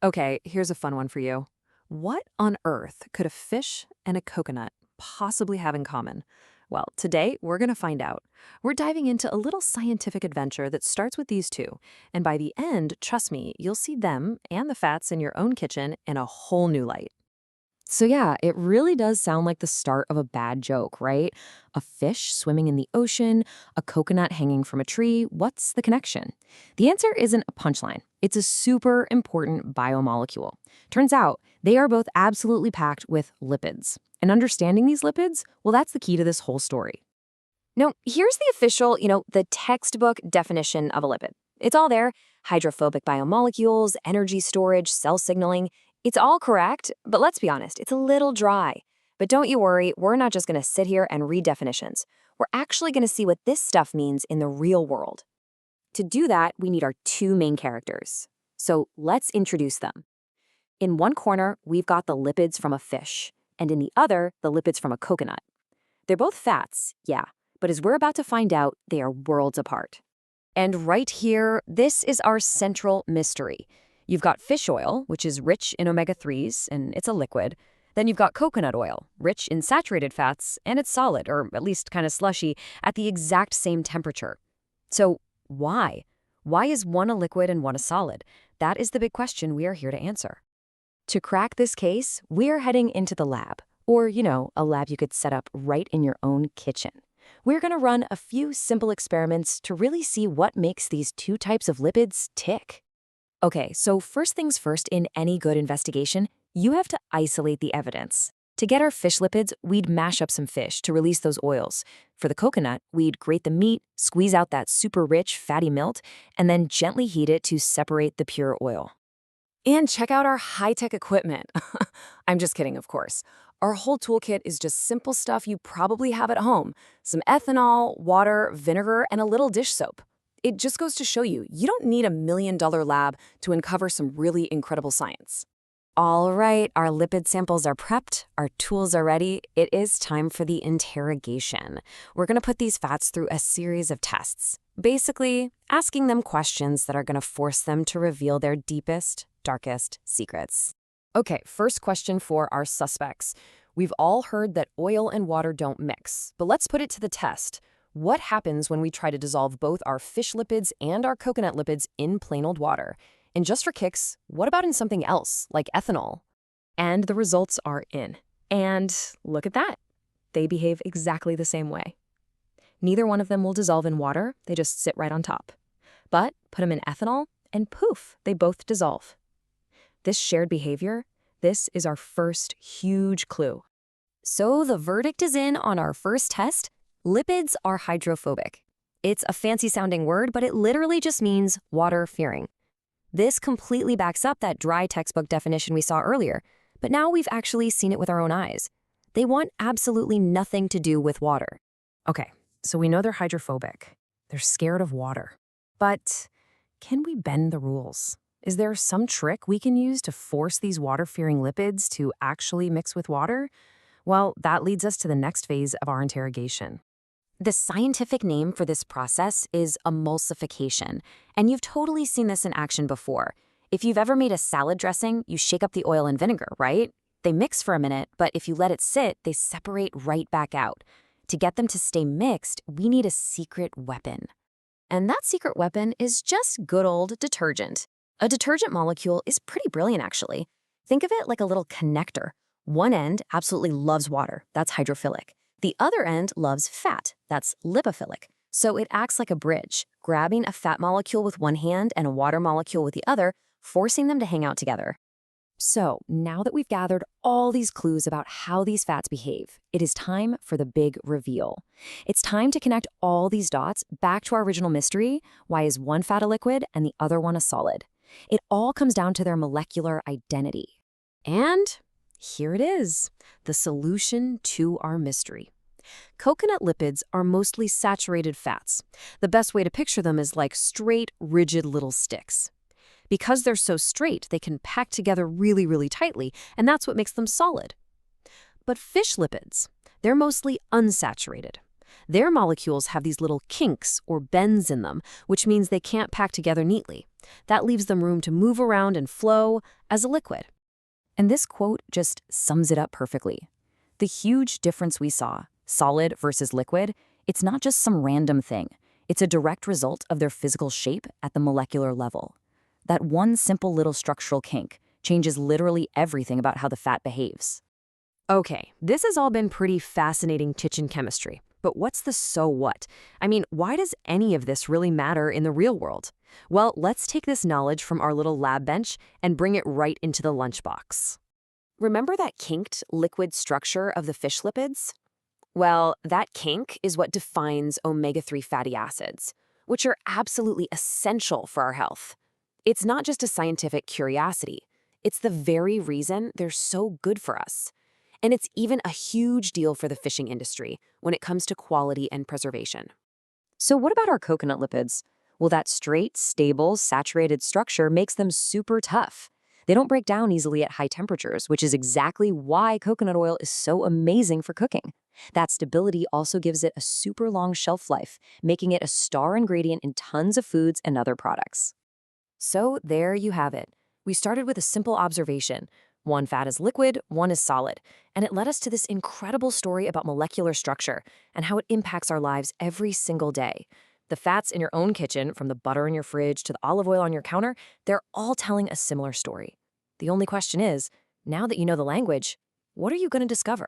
Okay, here's a fun one for you. What on earth could a fish and a coconut possibly have in common? Well, today we're going to find out. We're diving into a little scientific adventure that starts with these two. And by the end, trust me, you'll see them and the fats in your own kitchen in a whole new light. So, yeah, it really does sound like the start of a bad joke, right? A fish swimming in the ocean, a coconut hanging from a tree. What's the connection? The answer isn't a punchline, it's a super important biomolecule. Turns out they are both absolutely packed with lipids. And understanding these lipids, well, that's the key to this whole story. Now, here's the official, the textbook definition of a lipid. It's all there: hydrophobic biomolecules, energy storage, cell signaling. It's all correct, but let's be honest, it's a little dry. But don't you worry, we're not just going to sit here and read definitions. We're actually going to see what this stuff means in the real world. To do that, we need our two main characters. So let's introduce them. In one corner, we've got the lipids from a fish, and in the other, the lipids from a coconut. They're both fats, yeah, but as we're about to find out, they are worlds apart. And right here, this is our central mystery. You've got fish oil, which is rich in omega-3s, and it's a liquid. Then you've got coconut oil, rich in saturated fats, and it's solid, or at least kind of slushy, at the exact same temperature. So why? Why is one a liquid and one a solid? That is the big question we are here to answer. To crack this case, we're heading into the lab, or, a lab you could set up right in your own kitchen. We're going to run a few simple experiments to really see what makes these two types of lipids tick. Okay, so first things first, in any good investigation, you have to isolate the evidence. To get our fish lipids, we'd mash up some fish to release those oils. For the coconut, we'd grate the meat, squeeze out that super rich, fatty milt, and then gently heat it to separate the pure oil. And check out our high-tech equipment. I'm just kidding, of course. Our whole toolkit is just simple stuff you probably have at home: some ethanol, water, vinegar, and a little dish soap. It just goes to show you, you don't need $1 million lab to uncover some really incredible science. All right, our lipid samples are prepped, our tools are ready. It is time for the interrogation. We're going to put these fats through a series of tests, basically asking them questions that are going to force them to reveal their deepest, darkest secrets. Okay, first question for our suspects. We've all heard that oil and water don't mix, but let's put it to the test. What happens when we try to dissolve both our fish lipids and our coconut lipids in plain old water? And just for kicks, what about in something else, like ethanol? And the results are in. And look at that. They behave exactly the same way. Neither one of them will dissolve in water, they just sit right on top. But put them in ethanol, and poof, they both dissolve. This shared behavior, this is our first huge clue. So the verdict is in on our first test. Lipids are hydrophobic. It's a fancy-sounding word, but it literally just means water-fearing. This completely backs up that dry textbook definition we saw earlier, but now we've actually seen it with our own eyes. They want absolutely nothing to do with water. Okay, so we know they're hydrophobic. They're scared of water. But can we bend the rules? Is there some trick we can use to force these water-fearing lipids to actually mix with water? Well, that leads us to the next phase of our interrogation. The scientific name for this process is emulsification, and you've totally seen this in action before. If you've ever made a salad dressing, you shake up the oil and vinegar, right? They mix for a minute, but if you let it sit, they separate right back out. To get them to stay mixed, we need a secret weapon. And that secret weapon is just good old detergent. A detergent molecule is pretty brilliant, actually. Think of it like a little connector. One end absolutely loves water, that's hydrophilic. The other end loves fat, that's lipophilic. So it acts like a bridge, grabbing a fat molecule with one hand and a water molecule with the other, forcing them to hang out together. So now that we've gathered all these clues about how these fats behave, it is time for the big reveal. It's time to connect all these dots back to our original mystery. Why is one fat a liquid and the other one a solid? It all comes down to their molecular identity. And here it is, the solution to our mystery. Coconut lipids are mostly saturated fats. The best way to picture them is like straight, rigid little sticks. Because they're so straight, they can pack together really, really tightly, and that's what makes them solid. But fish lipids, they're mostly unsaturated. Their molecules have these little kinks or bends in them, which means they can't pack together neatly. That leaves them room to move around and flow as a liquid. And this quote just sums it up perfectly. The huge difference we saw, solid versus liquid, it's not just some random thing. It's a direct result of their physical shape at the molecular level. That one simple little structural kink changes literally everything about how the fat behaves. Okay, this has all been pretty fascinating kitchen chemistry. But what's the so what? I mean, why does any of this really matter in the real world? Well, let's take this knowledge from our little lab bench and bring it right into the lunchbox. Remember that kinked liquid structure of the fish lipids? Well, that kink is what defines omega-3 fatty acids, which are absolutely essential for our health. It's not just a scientific curiosity. It's the very reason they're so good for us. And it's even a huge deal for the fishing industry when it comes to quality and preservation. So what about our coconut lipids? Well, that straight, stable, saturated structure makes them super tough. They don't break down easily at high temperatures, which is exactly why coconut oil is so amazing for cooking. That stability also gives it a super long shelf life, making it a star ingredient in tons of foods and other products. So there you have it. We started with a simple observation. One fat is liquid, one is solid, and it led us to this incredible story about molecular structure and how it impacts our lives every single day. The fats in your own kitchen, from the butter in your fridge to the olive oil on your counter, they're all telling a similar story. The only question is, now that you know the language, what are you going to discover?